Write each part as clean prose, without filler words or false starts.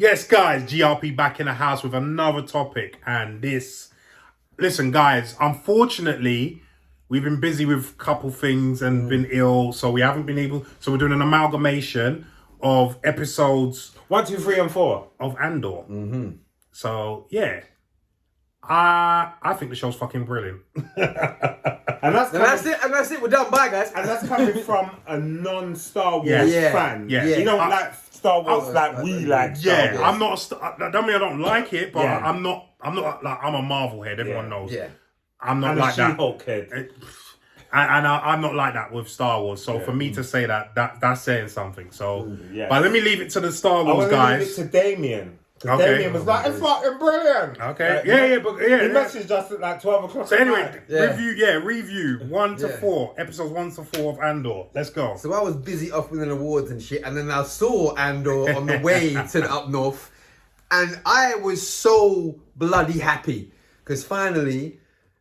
Yes, guys, GRP back in the house with another topic. And listen, guys, unfortunately, we've been busy with a couple things and been ill, so we haven't been able. So we're doing an amalgamation of episodes 1, 2, 3, and 4 of Andor. So yeah, I think the show's fucking brilliant. And that's it. We're done. Bye, guys. And that's coming from a non-Star Wars fan. Yeah. You don't like Star Wars like we like Star Wars. I'm not. That don't mean I don't like it, but Yeah. I'm not like I'm a Marvel head. Everyone knows. Yeah. I'm not And like a that. She-Hulk head. And I'm not like that with Star Wars. So for me to say that's saying something. So, yes. but let me leave it to the Star I Wars want to guys. leave it to Damien. Okay. Damien was like, it's fucking brilliant. Okay. Like, He He messaged us at like 12 o'clock. So anyway, Yeah. review 1 to 4, episodes 1 to 4 of Andor. Let's go. So I was busy off winning awards and shit, and then I saw Andor on the way to the up north, and I was so bloody happy because finally,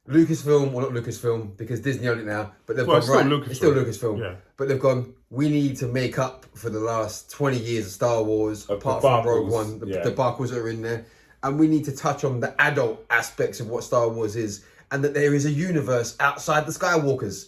Lucasfilm, well not Lucasfilm because Disney own it now, but they've Well, gone it's still it's still Lucasfilm. Lucasfilm. Yeah. But they've gone. We need to make up for the last 20 years of Star Wars, Of the apart from Rogue Barkles, One, the yeah. Barkles that are in there, and we need to touch on the adult aspects of what Star Wars is, and that there is a universe outside the Skywalkers.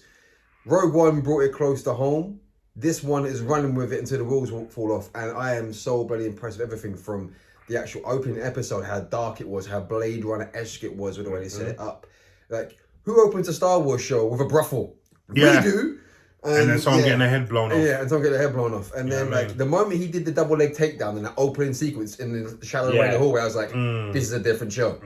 Rogue One brought it close to home. This one is running with it until the wheels won't fall off, and I am so bloody impressed with everything from the actual opening episode, how dark it was, how Blade Runner-esque it was with the way they set it up. Like, who opens a Star Wars show with a brothel? Yeah. We do. And then someone getting their head blown off. Yeah, and someone getting their head blown off. And then, what I like, mean? the moment he did the double leg takedown in that opening sequence in the shallow rain of the hallway, I was like, this is a different show.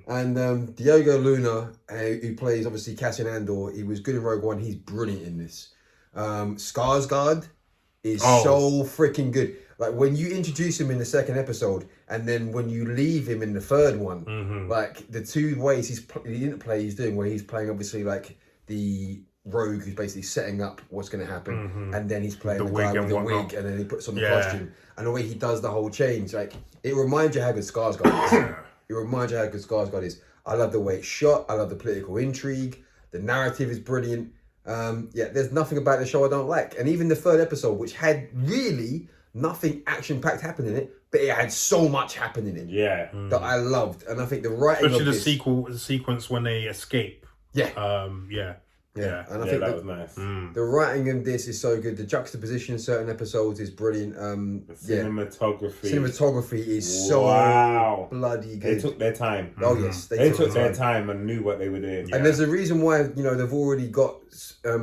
And Diego Luna, who plays, obviously, Cassian Andor, he was good in Rogue One. He's brilliant in this. Skarsgård is so freaking good. Like, when you introduce him in the second episode, and then when you leave him in the third one, like, the two ways he's doing, where he's playing, obviously, like, the rogue who's basically setting up what's going to happen, and then he's playing the guy with the wig, and then he puts on the costume, and the way he does the whole change, like, it reminds you how good Skarsgård is. It reminds you how good Skarsgård is. I love the way it's shot. I love the political intrigue. The narrative is brilliant. There's nothing about the show I don't like. And even the third episode, which had really nothing action-packed happening in it, but it had so much happening in it that I loved. And I think the writing Especially of the sequence when they escape. Yeah. And I think that was nice. The writing in this is so good. The juxtaposition in certain episodes is brilliant. The cinematography. Cinematography is so bloody good. They took their time. Oh yes, they took their time and knew what they were doing. And there's a reason why they've already got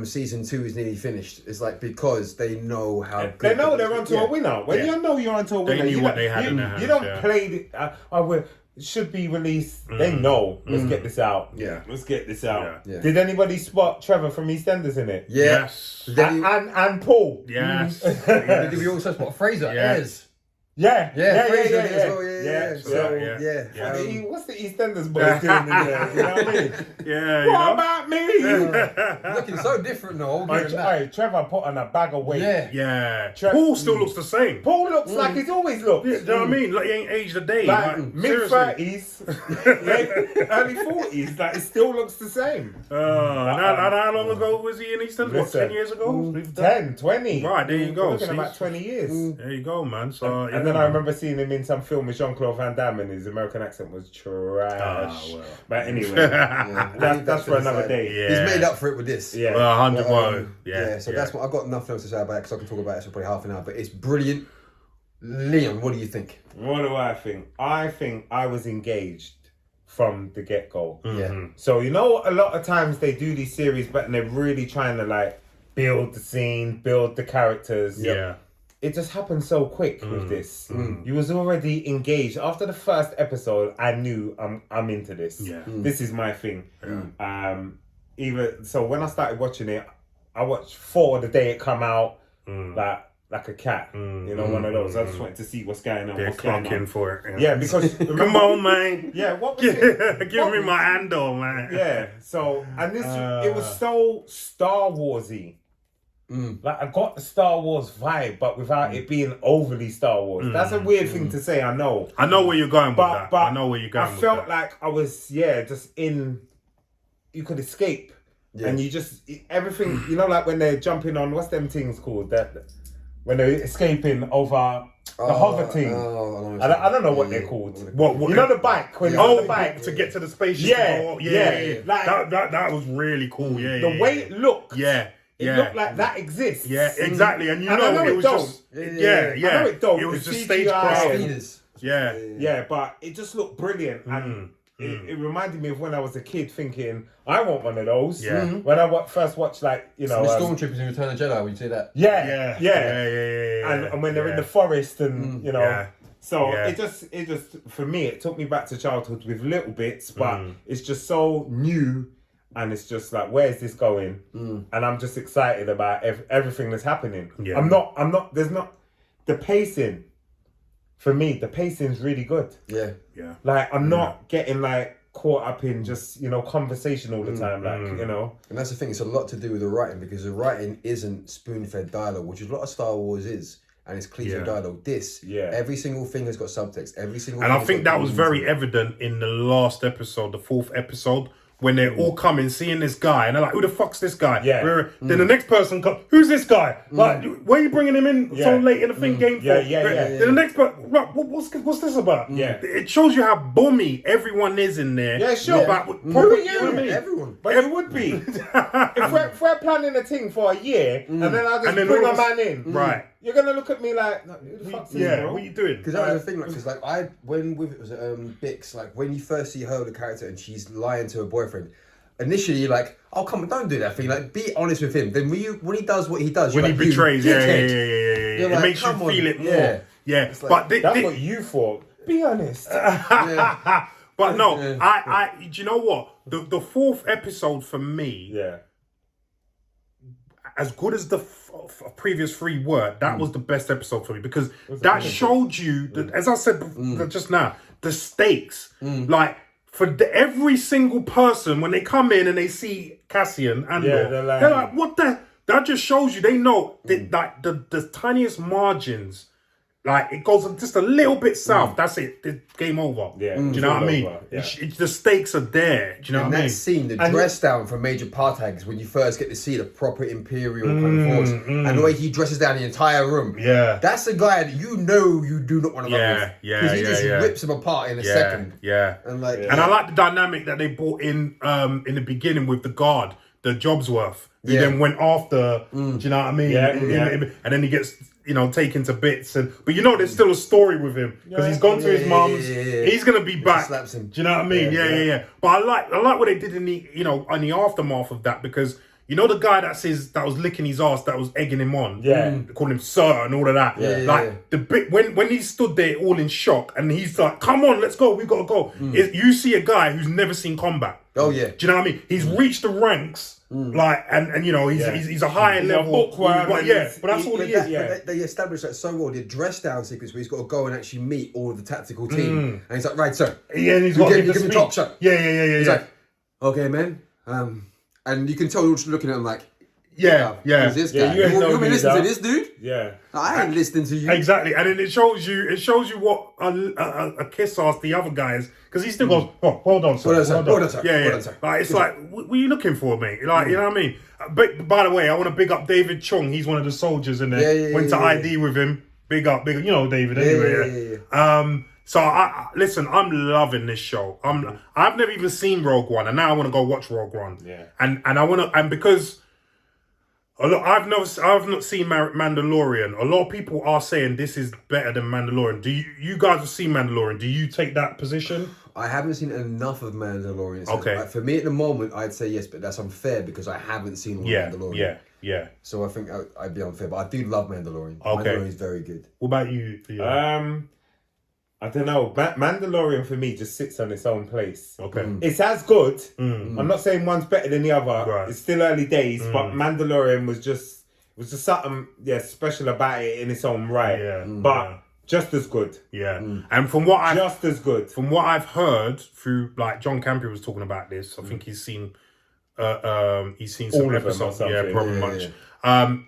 season 2 is nearly finished. It's like because they know how good. They know they're onto a winner. When you know you're onto a winner, They knew what they had in their hands. You don't play the. It should be released. They know. Let's get this out. Yeah. Let's get this out. Yeah. Did anybody spot Trevor from EastEnders in it? Yeah. Yes. And Paul. Yes. Did we also spot Fraser? Yes. Yeah. Fraser Yeah. as well. Yeah. I mean, what's the EastEnders boys doing in there? You know what I mean? Yeah. What about me? Looking so different though. Hey, Trevor put on a bag of weight. Yeah. Paul still looks the same. Paul looks like he's always looked. Yeah, do you know what I mean? Like he ain't aged a day. Like seriously. mid-30s, early 40s, like it still looks the same. How long ago was he in EastEnders? What, 10 years ago? 10, 20. Right, there you go. We're looking at about 20 years. There you go, man. So, And then I remember seeing him in some film with Jean-Claude Van Damme and his American accent was trash. But anyway, that's for another day. Yeah. He's made up for it with this. Yeah. 100 So that's what I've got nothing else to say about it because I can talk about it for probably half an hour. But it's brilliant. Liam, what do you think? What do I think? I think I was engaged from the get-go. Yeah. So, a lot of times they do these series, but they're really trying to like build the scene, build the characters. Yeah. It just happened so quick with this. You was already engaged. After the first episode, I knew I'm into this. Yeah. This is my thing. So when I started watching it, I watched 4 the day it come out, like a cat. One of those. I just wanted to see what's going on. They're clocking for it. Yeah, because come on, man. Yeah, what was it? Give me my Andor, man. Yeah. So it was so Star Warsy. Like I got the Star Wars vibe, but without it being overly Star Wars. That's a weird thing to say. I know. I know where you're going with that. But I know where you're going. I felt like I was just in. You could escape, and you just everything. Like when they're jumping on what's them things called that when they're escaping over The hover thing. I don't know what they're called. What you know the bike when you're on the bike to get to the spaceship. Yeah. Like, that was really cool. Yeah, the way it looked. Yeah. It looked like that exists. Yeah, exactly. And I know it was don't. just I know it don't. It was The just CGI. stagecraft. Yeah, but it just looked brilliant, and it reminded me of when I was a kid, thinking I want one of those. Yeah. When I first watched, like, you know, the Stormtroopers in Return of the Jedi. Would you say that? Yeah. And when they're in the forest, and you know. So it just for me, it took me back to childhood with little bits, but it's just so new, and it's just like, where's this going? And I'm just excited about everything that's happening. Yeah. I'm not. There's not the pacing. For me, the pacing's really good. Yeah. Like, I'm not getting like caught up in just, you know, conversation all the time, like, you know. And that's the thing. It's a lot to do with the writing, because the writing isn't spoon-fed dialogue, which is a lot of Star Wars is. And it's cliche dialogue. Every single thing has got subtext. Every single. And I think that was very evident in the last episode, the 4th episode, when they're all coming, seeing this guy, and they're like, "Who the fuck's this guy?" Yeah. Then the next person comes, "Who's this guy? Like, why are you bringing him in so late in the thing game for?" Then the next person, what's this about? Yeah. It shows you how bummy everyone is in there. Yeah, sure. Everyone. But it would be. if we're planning a thing for a year, and then I just bring a man in, right? You're gonna look at me like, no, who the fuck's this, bro? What are you doing? Because that was the thing, like, because like when with it was Bix, like when you first see her, the character, and she's lying to her boyfriend. Initially, you're like, "Oh, come on, don't do that thing. Like, be honest with him." Then when he does what he does, When you're he like, betrays, it like, makes you come on. feel it more. Yeah, It's like, but That's what you thought. Be honest. But no, I do you know what? The 4th episode for me, as good as the previous 3 were, that was the best episode for me, because that showed you, as I said just now, the stakes. Like, for every single person, when they come in and they see Cassian and they're like, what the? That just shows you they know that, like, the tiniest margins. Like, it goes just a little bit south. That's it. It's game over. Yeah. Do you know what I mean? The stakes are there. Do you know what I mean? That scene, the dress down from Major Partags, when you first get to see the proper Imperial kind of force, and the way he dresses down the entire room. Yeah. That's the guy that you know you do not want to fuck with. Because he just rips him apart in a second. Yeah. And like, and I like the dynamic that they brought in the beginning with the guard, the Jobsworth, who then went after. Do you know what I mean? And then he gets, you know, taken to bits, but you know, there's still a story with him, because he's gone to his mum's. He's gonna be back. Slaps him. Do you know what I mean? Yeah. But I like what they did in the, you know, in the aftermath of that, because you know the guy that was licking his ass, that was egging him on. Yeah. They called him sir and all of that. The bit when he stood there all in shock, and he's like, "Come on, let's go. We gotta go." You see a guy who's never seen combat. Oh yeah. Do you know what I mean? He's reached the ranks, like, and you know, he's a higher level. Bookworm, but that's all he is. But they established that so well. The dress down sequence where he's got to go and actually meet all of the tactical team, and he's like, "Right, sir." Yeah, and he's got to give him talk, sir. Yeah. He's like, "Okay, man." And you can tell you're just looking at him like, yeah. Who's this guy? you ain't You been listening to this dude? Yeah. I ain't listening to you. Exactly, and then it shows you what a kiss asked the other guys, because he still goes, "Oh, hold on, sir. Hold on, sir. Yeah. Hold on, sir. Like, it's like, what are you looking for, mate? Like, you know what I mean? But by the way, I want to big up David Chung. He's one of the soldiers in there. Went to ID with him. Big up. You know David anyway. So listen, I'm loving this show. I've never even seen Rogue One, and now I want to go watch Rogue One. Yeah. And I want to, and because I've not seen Mandalorian. A lot of people are saying this is better than Mandalorian. Do you guys have seen Mandalorian? Do you take that position? I haven't seen enough of Mandalorian. So Okay. like, for me at the moment, I'd say yes, but that's unfair because I haven't seen all Mandalorian. Yeah. So I think I'd be unfair, but I do love Mandalorian. Okay. Mandalorian is very good. What about you? I don't know. Mandalorian for me just sits on its own place. Okay. It's as good. I'm not saying one's better than the other. Right. It's still early days, but Mandalorian was just something special about it in its own right. Yeah. But just as good. Yeah. And from what I've heard through, like, John Campbell was talking about this. I think he's seen some All of them or episodes. something. Yeah, probably much.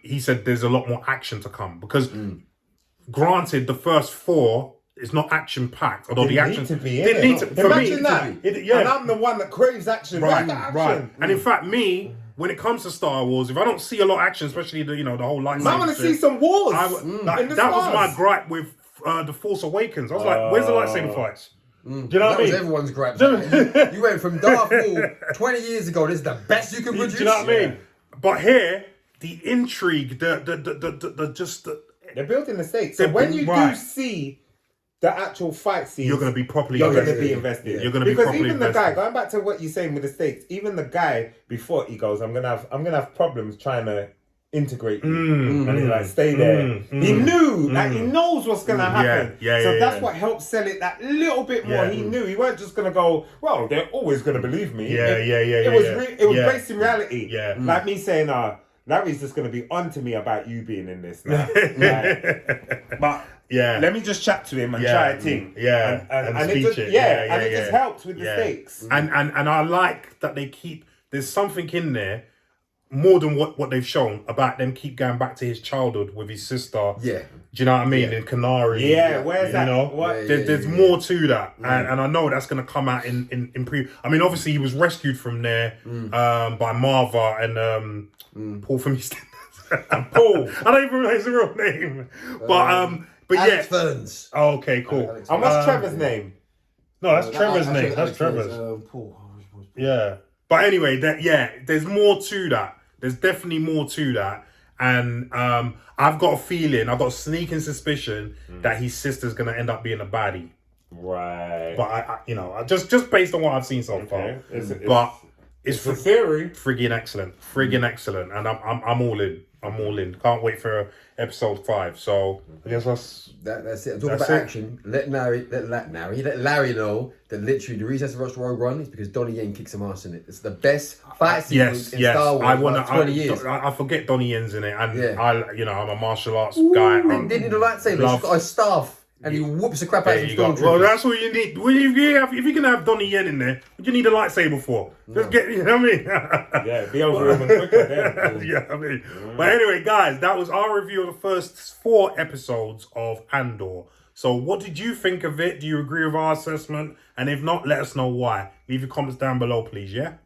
He said there's a lot more action to come because, granted, the first 4 is not action packed. Although the action need to be. didn't need to. For Imagine me, that. And I'm the one that craves action. Where's the action? And in fact, when it comes to Star Wars, if I don't see a lot of action, especially the whole lightsaber, I want to see some wars. that was my gripe with The Force Awakens. I was like, where's the lightsaber fights? Do you know That what I was mean? everyone's gripe. You went from Darth Maul 20 years ago. This is the best you can produce. Do you know what I mean? But here, the intrigue, the they're building the stakes. So when you do see the actual fight scenes, you're going to be properly you're invested. going to be invested. Yeah. You're going to be because properly even the invested. guy, going back to what you're saying with the stakes, even the guy before he goes, I'm gonna have problems trying to integrate you, and he's like, stay there. He knew, like he knows what's gonna happen. So that's what helped sell it that little bit more. He knew he weren't just gonna go, well, they're always gonna believe me. It was based in reality. Like me saying, Larry's just going to be on to me about you being in this now. But let me just chat to him and try a thing. And it just, it just helps with the stakes. And I like that they keep, there's something in there more than what they've shown about them keep going back to his childhood with his sister. Yeah. Do you know what I mean? In Canary. Where's that? You know, what? There's more to that. And I know that's going to come out in pre. I mean, obviously he was rescued from there by Marva and Paul from EastEnders. Paul. I don't even know his real name. But Alex Ferns. Oh, okay, cool. And what's Trevor's name? No, that's Trevor's name. That's Trevor's. Paul. Yeah. But anyway, there's more to that. There's definitely more to that. And I've got a feeling, I've got a sneaking suspicion that his sister's going to end up being a baddie. Right. But I just based on what I've seen so far. It's a theory. Friggin' excellent. And I'm all in. Can't wait for episode 5. So I guess that's it. I'm talking about action. Let Larry know that literally the reason to watch Rogue One is because Donnie Yen kicks some ass in it. It's the best fight sequence in Star Wars in 20 years. I forget Donnie Yen's in it, and I'm a martial arts guy. They need a lightsaber. He's got a staff. And he whoops the crap out of some stormtroopers. Well, that's what you need. Well, if you're going to have Donnie Yen in there, what do you need a lightsaber for? Just get, you know what I mean? Be over him and quicker then. Yeah, I mean. But anyway, guys, that was our review of the first 4 episodes of Andor. So what did you think of it? Do you agree with our assessment? And if not, let us know why. Leave your comments down below, please, yeah?